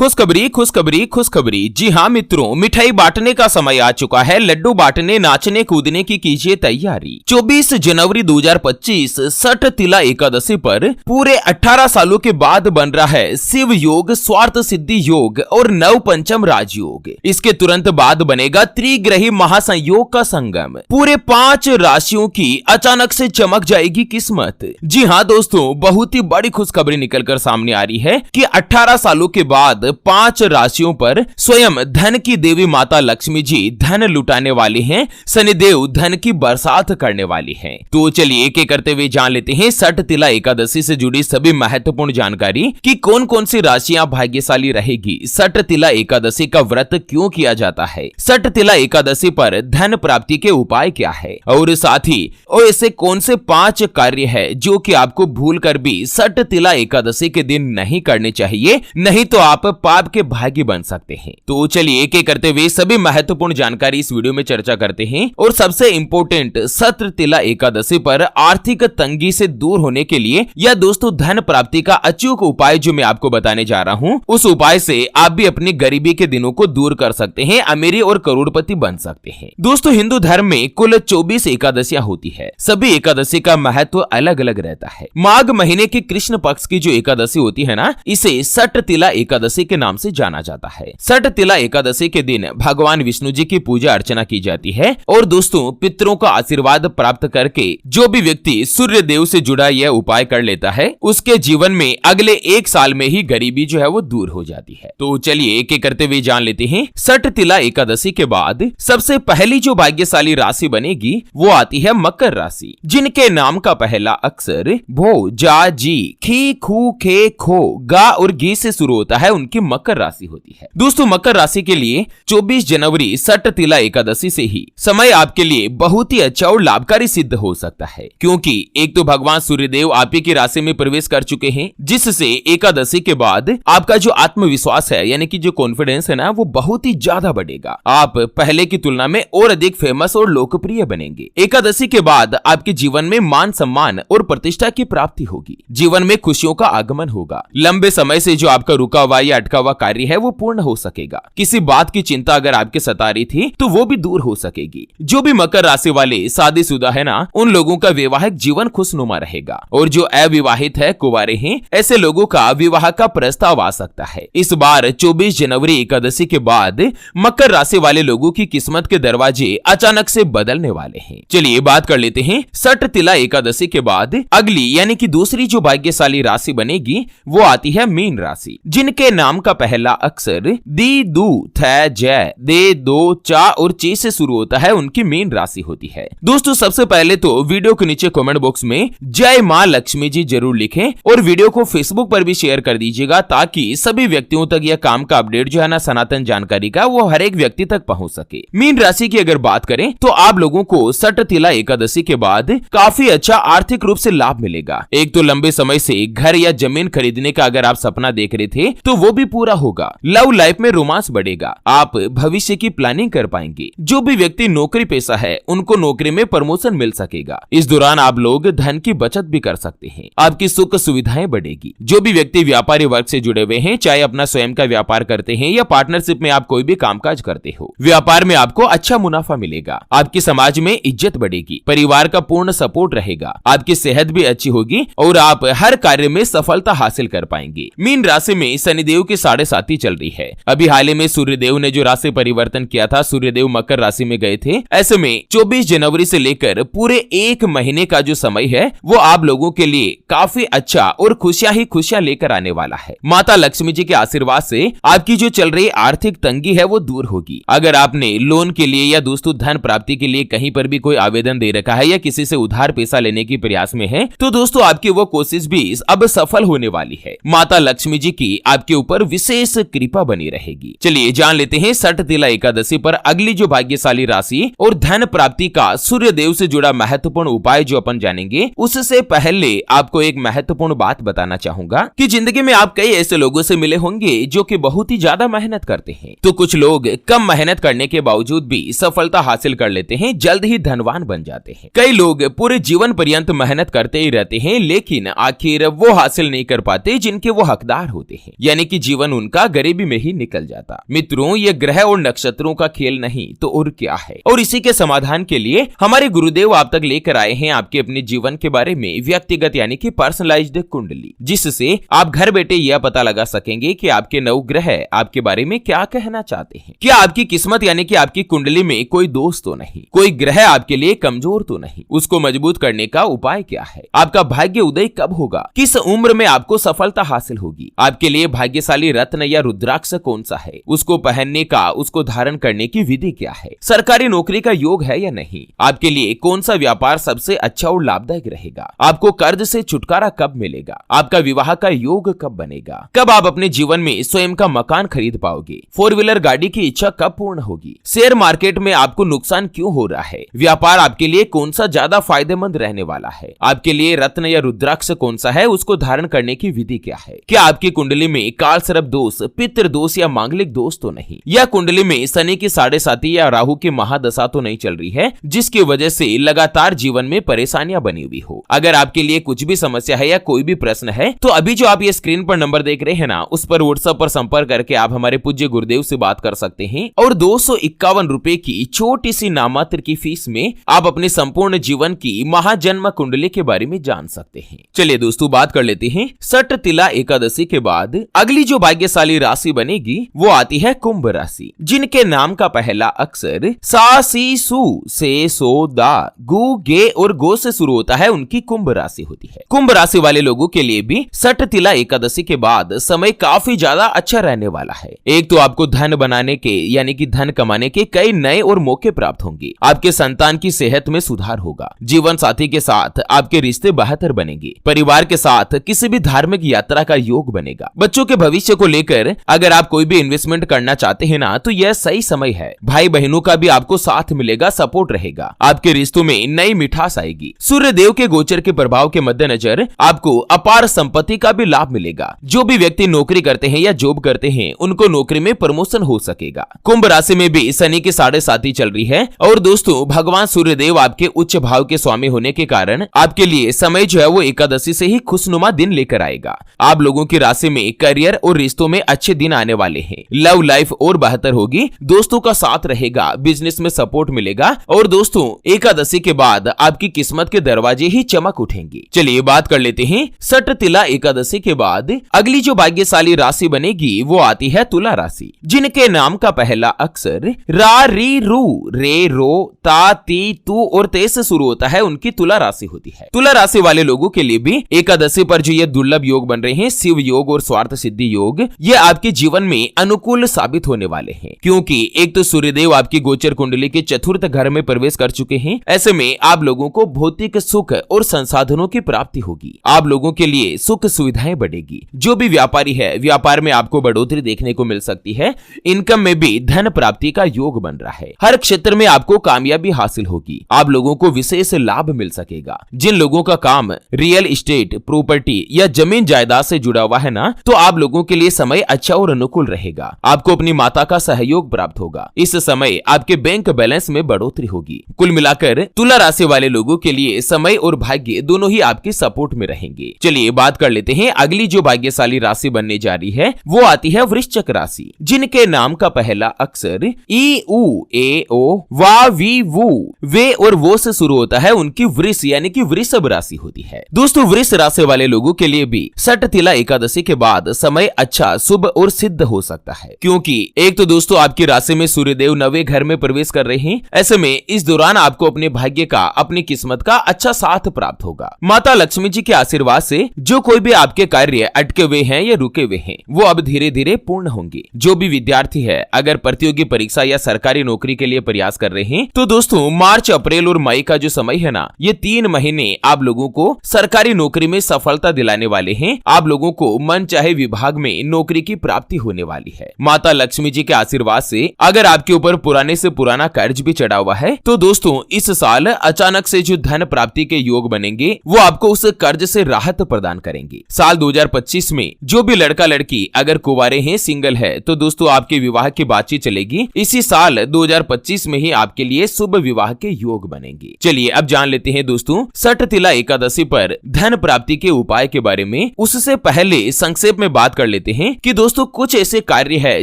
खुशखबरी खुशखबरी खुशखबरी। जी हाँ मित्रों, मिठाई बांटने का समय आ चुका है। लड्डू बांटने नाचने कूदने की कीजिए तैयारी। 24 जनवरी 2025 सठ तिला एकादशी पर पूरे 18 सालों के बाद बन रहा है शिव योग, स्वार्थ सिद्धि योग और नव पंचम राजयोग। इसके तुरंत बाद बनेगा त्रिग्रही महासंयोग का संगम। पूरे 5 राशियों की अचानक से चमक जाएगी किस्मत। जी हाँ दोस्तों, बहुत ही बड़ी खुशखबरी निकलकर सामने आ रही है कि 18 सालों के बाद 5 राशियों पर स्वयं धन की देवी माता लक्ष्मी जी धन लुटाने वाली हैं। शनिदेव धन की बरसात करने वाली हैं। तो चलिए एक एक करते हुए जान लेते हैं सठ तिला एकादशी से जुड़ी सभी महत्वपूर्ण जानकारी कि कौन कौन सी राशियां भाग्यशाली रहेगी। सठ तिला एकादशी का व्रत क्यों किया जाता है, सठ तिला एकादशी पर धन प्राप्ति के उपाय क्या है, और साथ ही ऐसे कौन से 5 कार्य है जो कि आपको भूल कर भी सठ तिला एकादशी के दिन नहीं करने चाहिए, नहीं तो आप पाप के भागी बन सकते हैं। तो चलिए एक एक करते हुए सभी महत्वपूर्ण जानकारी इस वीडियो में चर्चा करते हैं। और सबसे इंपॉर्टेंट, सठ तिला एकादशी पर आर्थिक तंगी से दूर होने के लिए या दोस्तों धन प्राप्ति का अचूक उपाय जो मैं आपको बताने जा रहा हूं, उस उपाय से आप भी अपनी गरीबी के दिनों को दूर कर सकते हैं, अमीरी और करोड़पति बन सकते हैं। दोस्तों हिंदू धर्म में कुल 24 एकादशियां होती है। सभी एकादशी का महत्व अलग अलग रहता है। माघ महीने के कृष्ण पक्ष की जो एकादशी होती है ना, इसे सठ तिला एकादशी के नाम से जाना जाता है। सठ तिला एकादशी के दिन भगवान विष्णु जी की पूजा अर्चना की जाती है। और दोस्तों पितरों का आशीर्वाद प्राप्त करके जो भी व्यक्ति सूर्य देव से जुड़ा यह उपाय कर लेता है, उसके जीवन में अगले 1 साल में ही गरीबी जो है वो दूर हो जाती है। तो चलिए एक एक करते हुए जान लेते हैं। सठ तिला एकादशी के बाद सबसे पहली जो भाग्यशाली राशि बनेगी वो आती है मकर राशि, जिनके नाम का पहला अक्षर भो, जा, जी, खी, खू, खे, खो, गा और गी से शुरू होता है, उनकी मकर राशि होती है। दोस्तों मकर राशि के लिए 24 जनवरी सठ तिला एकादशी से ही समय आपके लिए बहुत ही अच्छा और लाभकारी सिद्ध हो सकता है, क्योंकि एक तो भगवान सूर्यदेव आप ही की राशि में प्रवेश कर चुके हैं, जिससे एकादशी के बाद आपका जो आत्मविश्वास है यानी कि जो कॉन्फिडेंस है ना, वो बहुत ही ज्यादा बढ़ेगा। आप पहले की तुलना में और अधिक फेमस और लोकप्रिय बनेंगे। एकादशी के बाद आपके जीवन में मान सम्मान और प्रतिष्ठा की प्राप्ति होगी। जीवन में खुशियों का आगमन होगा। लंबे समय से जो आपका रुका हुआ या अटका हुआ कार्य है वो पूर्ण हो सकेगा। किसी बात की चिंता अगर आपके सता रही थी तो वो भी दूर हो सकेगी। जो भी मकर राशि वाले शादीशुदा है ना, उन लोगों का वैवाहिक जीवन खुशनुमा रहेगा। और जो अविवाहित है, कुंवारे हैं, ऐसे लोगों का विवाह का प्रस्ताव आ सकता है। इस बार 24 जनवरी एकादशी के बाद मकर राशि वाले लोगों की किस्मत के दरवाजे अचानक से बदलने वाले हैं। चलिए बात कर लेते हैं सठ तिला एकादशी के बाद अगली यानी कि दूसरी जो भाग्यशाली राशि बनेगी वो आती है मीन राशि, जिनके नाम का पहला अक्षर दी, दू, थ, जय, दे, दो, चा और चे से शुरू होता है, उनकी मीन राशि होती है। दोस्तों सबसे पहले तो वीडियो के नीचे कमेंट बॉक्स में जय मां लक्ष्मी जी जरूर लिखें और वीडियो को फेसबुक पर भी शेयर कर दीजिएगा, ताकि सभी व्यक्तियों तक यह काम का अपडेट जो है ना, सनातन जानकारी का, वो हर एक व्यक्ति तक पहुंच सके। मीन राशि की अगर बात करें तो आप लोगों को सठ तिला एकादशी के बाद काफी अच्छा आर्थिक रूप से लाभ मिलेगा। एक तो लंबे समय से घर या जमीन खरीदने का अगर आप सपना देख रहे थे तो वो भी पूरा होगा। लव लाइफ में रोमांस बढ़ेगा। आप भविष्य की प्लानिंग कर पाएंगे। जो भी व्यक्ति नौकरी पेशा है उनको नौकरी में प्रमोशन मिल सकेगा। इस दौरान आप लोग धन की बचत भी कर सकते हैं। आपकी सुख सुविधाएं बढ़ेगी। जो भी व्यक्ति व्यापारी वर्ग से जुड़े हुए हैं, चाहे अपना स्वयं का व्यापार करते हैं या पार्टनरशिप में आप कोई भी कामकाज करते हो, व्यापार में आपको अच्छा मुनाफा मिलेगा। आपकी समाज में इज्जत बढ़ेगी। परिवार का पूर्ण सपोर्ट रहेगा। आपकी सेहत भी अच्छी होगी और आप हर कार्य में सफलता हासिल कर पाएंगे। मीन राशि में शनिदेव की 7.5 चल रही है। अभी हाल ही में सूर्यदेव ने जो राशि परिवर्तन किया था, सूर्यदेव मकर राशि में गए थे। ऐसे में 24 जनवरी से लेकर पूरे 1 महीने का जो समय है वो आप लोगों के लिए काफी अच्छा और खुशियां ही खुशियां लेकर आने वाला है। माता लक्ष्मी जी के आशीर्वाद से आपकी जो चल रही आर्थिक तंगी है वो दूर होगी। अगर आपने लोन के लिए या दोस्तों धन प्राप्ति के लिए कहीं पर भी कोई आवेदन दे रखा है या किसी से उधार पैसा लेने की प्रयास में है, तो दोस्तों आपकी वो कोशिश भी अब सफल होने वाली है। माता लक्ष्मी जी की आपके ऊपर विशेष कृपा बनी रहेगी। चलिए जान लेते हैं सठ तिला एकादशी पर अगली जो भाग्यशाली राशि और धन प्राप्ति का सूर्य देव से जुड़ा महत्वपूर्ण उपाय जो अपन जानेंगे। उससे पहले आपको एक महत्वपूर्ण बात बताना चाहूंगा कि जिंदगी में आप कई ऐसे लोगों से मिले होंगे जो कि बहुत ही ज्यादा मेहनत करते हैं। तो कुछ लोग कम मेहनत करने के बावजूद भी सफलता हासिल कर लेते हैं, जल्द ही धनवान बन जाते हैं। कई लोग पूरे जीवन पर्यंत मेहनत करते ही रहते हैं, लेकिन आखिर वो हासिल नहीं कर पाते जिनके वो हकदार होते हैं। यानी कि जीवन उनका गरीबी में ही निकल जाता। मित्रों, ये ग्रह और नक्षत्रों का खेल नहीं तो और क्या है। और इसी के समाधान के लिए हमारे गुरुदेव आप तक लेकर आए हैं आपके अपने जीवन के बारे में व्यक्तिगत यानी कि पर्सनलाइज्ड कुंडली, जिससे आप घर बैठे यह पता लगा सकेंगे कि आपके नौ ग्रह आपके बारे में क्या कहना चाहते हैं। क्या आपकी किस्मत यानी कि आपकी कुंडली में कोई दोष तो नहीं, कोई ग्रह आपके लिए कमजोर तो नहीं, उसको मजबूत करने का उपाय क्या है, आपका भाग्य उदय कब होगा, किस उम्र में आपको सफलता हासिल होगी, आपके लिए भाग्यशाली रत्न या रुद्राक्ष कौन सा है, उसको पहनने का, उसको धारण करने की विधि क्या है, सरकारी नौकरी का योग है या नहीं, आपके लिए कौन सा व्यापार सबसे अच्छा और लाभदायक रहेगा, आपको कर्ज से छुटकारा कब मिलेगा, आपका विवाह का योग कब बनेगा, कब आप अपने जीवन में स्वयं का मकान खरीद पाओगे, 4 व्हीलर गाड़ी की इच्छा कब पूर्ण होगी, शेयर मार्केट में आपको नुकसान क्यों हो रहा है, व्यापार आपके लिए कौन सा ज्यादा फायदेमंद रहने वाला है, आपके लिए रत्न या रुद्राक्ष कौन सा है, उसको धारण करने की विधि क्या है, क्या आपकी कुंडली में काल सर्प दोष, पितृ दोष या मांगलिक दोष तो नहीं, या कुंडली में शनि की 7.5 या राहु की महादशा तो नहीं चल रही है जिसकी वजह से लगातार जीवन में परेशानियां बनी हुई हो। अगर आपके लिए कुछ भी समस्या है या कोई भी प्रश्न है तो अभी जो आप ये स्क्रीन पर नंबर देख रहे हैं ना, उस पर व्हाट्सएप पर संपर्क करके आप हमारे पूज्य गुरुदेव से बात कर सकते हैं और 251 रुपए की छोटी सी नामात्र की फीस में आप अपने संपूर्ण जीवन की महाजन्म कुंडली के बारे में जान सकते हैं। चलिए दोस्तों, बात कर लेते हैं सट तिला एकादशी के बाद अगली जो भाग्यशाली राशि बनेगी वो आती है कुंभ राशि, जिनके नाम का पहला अक्षर सा सी सु से सो दा गु गे और गो से शुरू होता है, उनकी कुंभ राशि होती है। कुंभ राशि वाले लोगों के लिए भी सट तिला एकादशी के बाद समय काफी ज्यादा अच्छा रहने वाला है। एक तो आपको धन बनाने के यानी कि धन कमाने के कई नए और मौके प्राप्त होंगे, आपके संतान की सेहत में सुधार होगा, जीवन साथी के साथ आपके रिश्ते बेहतर बनेंगे, परिवार के साथ किसी भी धार्मिक यात्रा का योग बनेगा। बच्चों के भविष्य को लेकर अगर आप कोई भी इन्वेस्टमेंट करना चाहते हैं ना, तो यह सही समय है। भाई बहनों का भी आपको साथ मिलेगा, सपोर्ट रहेगा, आपके रिश्तों में नई मिठास आएगी। सूर्य देव के गोचर के प्रभाव के मद्देनजर आपको अपार संपत्ति का भी लाभ मिलेगा। जो भी व्यक्ति नौकरी करते हैं या जॉब करते हैं उनको नौकरी में प्रमोशन हो सकेगा। कुंभ राशि में भी शनि की 7.5 चल रही है और दोस्तों भगवान सूर्य देव आपके उच्च भाव के स्वामी होने के कारण आपके लिए समय जो है वो एकादशी से ही खुशनुमा दिन लेकर आएगा। आप लोगों की राशि में करियर और रिश्तों में अच्छे दिन आने वाले हैं, लव लाइफ और बेहतर होगी, दोस्तों का साथ रहेगा, बिजनेस में सपोर्ट मिलेगा और दोस्तों एकादशी के बाद आपकी किस्मत के दरवाजे ही चमक उठेंगे। चलिए बात कर लेते हैं सट तिला एकादशी के बाद अगली जो भाग्यशाली राशि बनेगी वो आती है तुला राशि, जिनके नाम का पहला अक्षर रा री रू रे रो ता ती तू और ते से शुरू होता है, उनकी तुला राशि होती है। तुला राशि वाले लोगों के लिए भी एकादशी पर जो ये दुर्लभ योग बन रहे हैं, शिव योग और स्वार्थ सिद्धि योग, ये आपके जीवन में अनुकूल साबित होने वाले हैं, क्योंकि एक तो सूर्यदेव आपकी गोचर कुंडली के चतुर्थ घर में प्रवेश कर चुके हैं। ऐसे में आप लोगों को भौतिक सुख और संसाधनों की प्राप्ति होगी, आप लोगों के लिए सुख सुविधाएं बढ़ेगी। जो भी व्यापारी है, व्यापार में आपको बढ़ोतरी देखने को मिल सकती है, इनकम में भी धन प्राप्ति का योग बन रहा है, हर क्षेत्र में आपको कामयाबी हासिल होगी, आप लोगों को विशेष लाभ मिल सकेगा। जिन लोगों का काम रियल एस्टेट, प्रॉपर्टी या जमीन जायदाद से जुड़ा हुआ है ना, तो आप लोगों के लिए समय अच्छा और अनुकूल रहेगा। आपको अपनी माता का सहयोग प्राप्त होगा, इस समय आपके बैंक बैलेंस में बढ़ोतरी होगी। कुल मिलाकर तुला राशि वाले लोगों के लिए समय और भाग्य दोनों ही आपके सपोर्ट में रहेंगे। चलिए बात कर लेते हैं अगली जो भाग्यशाली राशि बनने जा रही है वो आती है वृश्चिक राशि, जिनके नाम का पहला अक्षर ई उ ए ओ वा वी वु वे और वो से शुरू होता है, उनकी वृष यानी कि वृषभ राशि होती है। दोस्तों वृष राशि वाले लोगों के लिए भी सट तिला एकादशी के बाद समय अच्छा, शुभ और सिद्ध हो सकता है, क्योंकि एक तो दोस्तों आपकी राशि में सूर्यदेव नवे घर में प्रवेश कर रहे हैं। ऐसे में इस दौरान आपको अपने भाग्य का, अपनी किस्मत का अच्छा साथ प्राप्त होगा। माता लक्ष्मी जी के आशीर्वाद से जो कोई भी आपके कार्य अटके हुए हैं या रुके हुए हैं वो अब धीरे धीरे पूर्ण होंगे। जो भी विद्यार्थी है अगर प्रतियोगी परीक्षा या सरकारी नौकरी के लिए प्रयास कर रहे हैं तो दोस्तों मार्च, अप्रैल और मई का जो समय है ना, ये 3 महीने आप लोगों को सरकारी नौकरी में सफलता दिलाने वाले हैं। आप लोगों को मन चाहे विभाग में नौकरी की प्राप्ति होने वाली है। माता लक्ष्मी जी के आशीर्वाद से अगर आपके ऊपर पुराने से पुराना कर्ज भी चढ़ा हुआ है तो दोस्तों इस साल अचानक से जो धन प्राप्ति के योग बनेंगे वो आपको उस कर्ज से राहत प्रदान करेंगे। साल 2025 में जो भी लड़का लड़की अगर कुंवारे हैं, सिंगल है, तो दोस्तों आपके विवाह की बातचीत चलेगी। इसी साल 2025 में ही आपके लिए शुभ विवाह के योग बनेंगे। चलिए अब जान लेते हैं दोस्तों सट तिला एकादशी पर धन प्राप्ति के उपाय के बारे में। उससे पहले संक्षेप में बात कर लेते हैं कि दोस्तों कुछ ऐसे कार्य है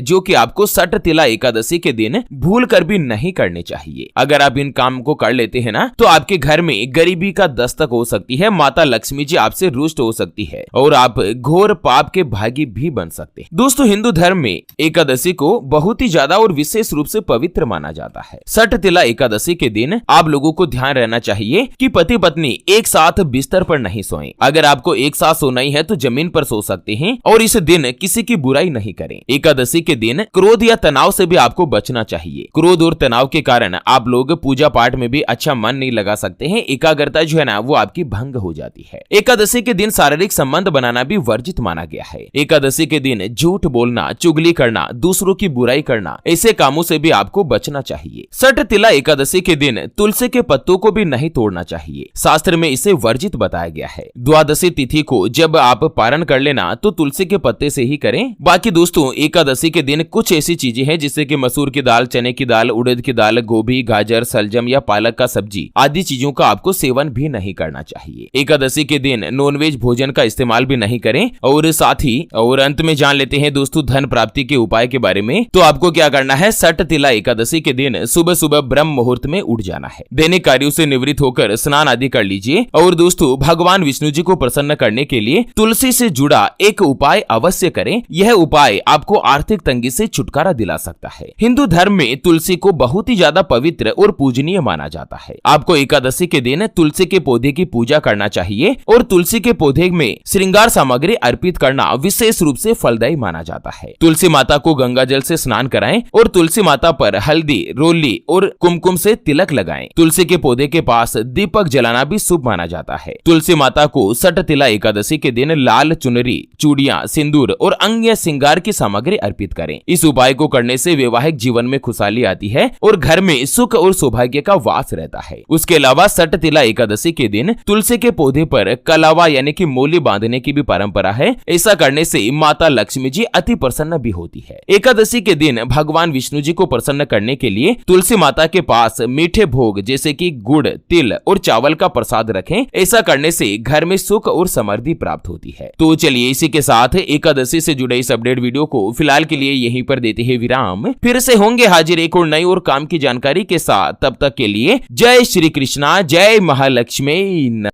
जो कि आपको सठ तिला एकादशी के दिन भूल कर भी नहीं करने चाहिए। अगर आप इन काम को कर लेते हैं ना तो आपके घर में गरीबी का दस्तक हो सकती है, माता लक्ष्मी जी आपसे रुष्ट हो सकती है और आप घोर पाप के भागी भी बन सकते हैं। दोस्तों हिंदू धर्म में एकादशी को बहुत ही ज्यादा और विशेष रूप से पवित्र माना जाता है। सठ तिला एकादशी के दिन आप लोगों को ध्यान रहना चाहिए कि पति पत्नी एक साथ बिस्तर पर नहीं सोएं। अगर आपको एक साथ सोना ही है तो जमीन पर सो सकते हैं और इस दिन किसी की बुराई नहीं करें। एकादशी के दिन क्रोध या तनाव से भी आपको बचना चाहिए। क्रोध और तनाव के कारण आप लोग पूजा पाठ में भी अच्छा मन नहीं लगा सकते हैं, एकाग्रता जो है ना वो आपकी भंग हो जाती है। एकादशी के दिन शारीरिक संबंध बनाना भी वर्जित माना गया है। एकादशी के दिन झूठ बोलना, चुगली करना, दूसरों की बुराई करना, ऐसे कामों से भी आपको बचना चाहिए। सठ तिला एकादशी के दिन तुलसी के पत्तों को भी नहीं तोड़ना चाहिए, शास्त्र में इसे वर्जित बताया गया है। द्वादशी तिथि को जब आप पारण कर लेना तो तुलसी के पत्ते से ही करें। बाकी दोस्तों एकादशी के दिन कुछ ऐसी चीजें हैं जिससे कि मसूर की दाल, चने की दाल, उड़द की दाल, गोभी, गाजर, सलजम या पालक का सब्जी आदि चीजों का आपको सेवन भी नहीं करना चाहिए। एकादशी के दिन नॉनवेज भोजन का इस्तेमाल भी नहीं करें। और साथ ही और अंत में जान लेते हैं दोस्तों धन प्राप्ति के उपाय के बारे में। तो आपको क्या करना है, सठ तिला एकादशी के दिन सुबह सुबह ब्रह्म मुहूर्त में उठ जाना है। दैनिक कार्यों से निवृत्त होकर स्नान आदि कर लीजिए। और दोस्तों भगवान विष्णु जी को प्रसन्न करने के लिए तुलसी से जुड़ा एक उपाय अवश्य करें। यह उपाय आपको आर्थिक तंगी से छुटकारा दिला सकता है। हिंदू धर्म में तुलसी को बहुत ही ज्यादा पवित्र और पूजनीय माना जाता है। आपको एकादशी के दिन तुलसी के पौधे की पूजा करना चाहिए और तुलसी के पौधे में श्रृंगार सामग्री अर्पित करना विशेष रूप से फलदायी माना जाता है। तुलसी माता को गंगा जल से स्नान कराएं और तुलसी माता पर हल्दी, रोली और कुमकुम से तिलक लगाएं। तुलसी के पौधे के पास दीपक जलाना भी शुभ माना जाता है। तुलसी माता को सठ तिला एकादशी के दिन लाल चुनरी, चूड़ियां, सिंदूर और अन्य श्रृंगार की सामग्री अर्पित करें। इस उपाय को करने से वैवाहिक जीवन में खुशहाली आती है और घर में सुख और सौभाग्य का वास रहता है। उसके अलावा सठ तिला एकादशी के दिन तुलसी के पौधे पर कलावा यानी कि मोली बांधने की भी परंपरा है। ऐसा करने से माता लक्ष्मी जी अति प्रसन्न भी होती है। एकादशी के दिन भगवान विष्णु जी को प्रसन्न करने के लिए तुलसी माता के पास मीठे भोग जैसे कि गुड़, तिल और चावल का प्रसाद रखें। ऐसा करने से घर में सुख और समृद्धि प्राप्त होती है। तो चलिए इसी के साथ एकादशी से जुड़े इस अपडेट वीडियो को फिलहाल के लिए यहीं पर देते हैं विराम। फिर से होंगे हाजिर एक और नई और काम की जानकारी के साथ। तब तक के लिए जय श्री कृष्णा, जय महालक्ष्मी।